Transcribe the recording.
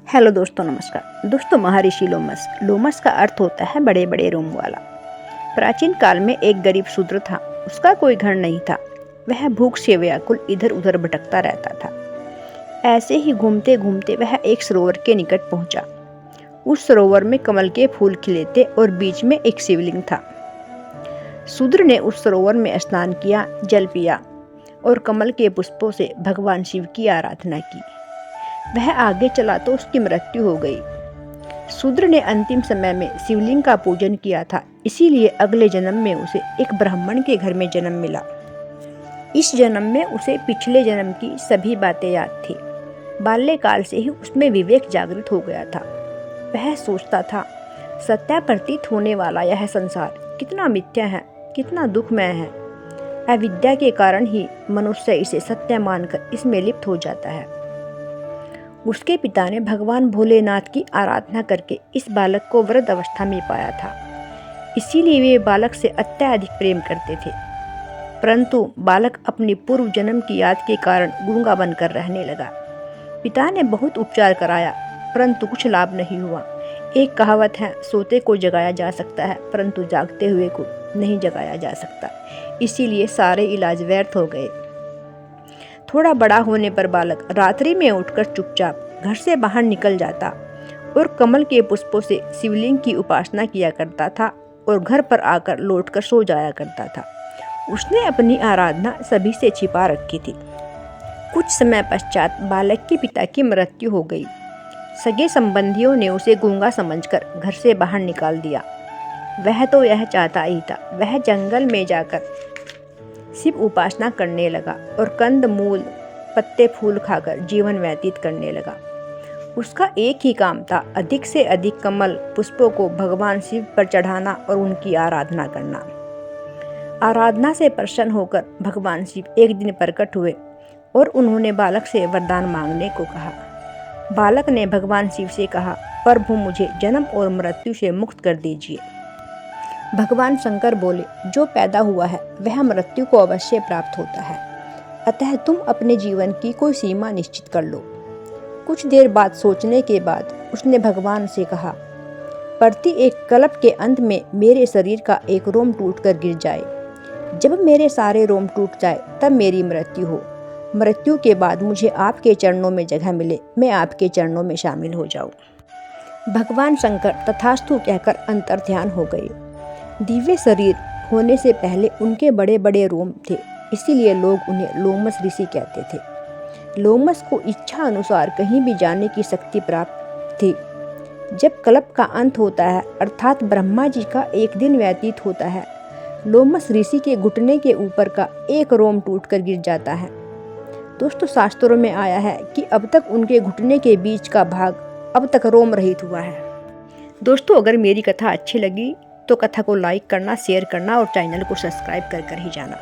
Hello दोस्तों, नमस्कार दोस्तों। महर्षि लोमस। लोमस का अर्थ होता है बड़े बड़े रोम वाला। प्राचीन काल में एक गरीब शूद्र था। उसका कोई घर नहीं था। वह भूख से व्याकुल इधर उधर भटकता रहता था। ऐसे ही घूमते घूमते वह एक सरोवर के निकट पहुंचा। उस सरोवर में कमल के फूल खिले थे और बीच में एक शिवलिंग था। शूद्र ने उस सरोवर में स्नान किया, जल पिया और कमल के पुष्पों से भगवान शिव की आराधना की। वह आगे चला तो उसकी मृत्यु हो गई। शूद्र ने अंतिम समय में शिवलिंग का पूजन किया था, इसीलिए अगले जन्म में उसे एक ब्राह्मण के घर में जन्म मिला। इस जन्म में उसे पिछले जन्म की सभी बातें याद थी। बाल्यकाल से ही उसमें विवेक जागृत हो गया था। वह सोचता था, सत्य प्रतीत होने वाला यह संसार कितना मिथ्या है, कितना दुखमय है। अविद्या के कारण ही मनुष्य इसे सत्य मानकर इसमें लिप्त हो जाता है। उसके पिता ने भगवान भोलेनाथ की आराधना करके इस बालक को वृद्ध अवस्था में पाया था, इसीलिए वे बालक से अत्यधिक प्रेम करते थे। परंतु बालक अपनी पूर्व जन्म की याद के कारण गूंगा बनकर रहने लगा। पिता ने बहुत उपचार कराया, परंतु कुछ लाभ नहीं हुआ। एक कहावत है, सोते को जगाया जा सकता है परंतु जागते हुए को नहीं जगाया जा सकता। इसीलिए सारे इलाज व्यर्थ हो गए। थोड़ा बड़ा होने पर बालक रात्रि में उठकर चुपचाप घर से बाहर निकल जाता और कमल के पुष्पों से शिवलिंग की उपासना किया करता था और घर पर आकर लौटकर सो जाया करता था। उसने अपनी आराधना सभी से छिपा रखी थी। कुछ समय पश्चात बालक के पिता की मृत्यु हो गई। सगे संबंधियों ने उसे गूंगा समझकर घर से बाहर निकाल दिया। वह तो यह चाहता ही था। वह जंगल में जाकर शिव उपासना करने लगा और कंद मूल पत्ते फूल खाकर जीवन व्यतीत करने लगा। उसका एक ही काम था, अधिक से अधिक कमल पुष्पों को भगवान शिव पर चढ़ाना और उनकी आराधना करना। आराधना से प्रसन्न होकर भगवान शिव एक दिन प्रकट हुए और उन्होंने बालक से वरदान मांगने को कहा। बालक ने भगवान शिव से कहा, प्रभु मुझे जन्म और मृत्यु से मुक्त कर दीजिए। भगवान शंकर बोले, जो पैदा हुआ है वह मृत्यु को अवश्य प्राप्त होता है, अतः तुम अपने जीवन की कोई सीमा निश्चित कर लो। कुछ देर बाद सोचने के बाद उसने भगवान से कहा, प्रति एक कल्प के अंत में मेरे शरीर का एक रोम टूटकर गिर जाए। जब मेरे सारे रोम टूट जाए तब मेरी मृत्यु हो। मृत्यु के बाद मुझे आपके चरणों में जगह मिले, मैं आपके चरणों में शामिल हो जाऊं। भगवान शंकर तथास्तु कहकर अंतर्ध्यान हो गए। दिव्य शरीर होने से पहले उनके बड़े बड़े रोम थे, इसीलिए लोग उन्हें लोमस ऋषि कहते थे। लोमस को इच्छा अनुसार कहीं भी जाने की शक्ति प्राप्त थी। जब कल्प का अंत होता है अर्थात ब्रह्मा जी का एक दिन व्यतीत होता है, लोमस ऋषि के घुटने के ऊपर का एक रोम टूटकर गिर जाता है। दोस्तों, शास्त्रों में आया है कि अब तक उनके घुटने के बीच का भाग अब तक रोम रहित हुआ है। दोस्तों, अगर मेरी कथा अच्छी लगी तो कथा को लाइक करना, शेयर करना और चैनल को सब्सक्राइब कर ही जाना।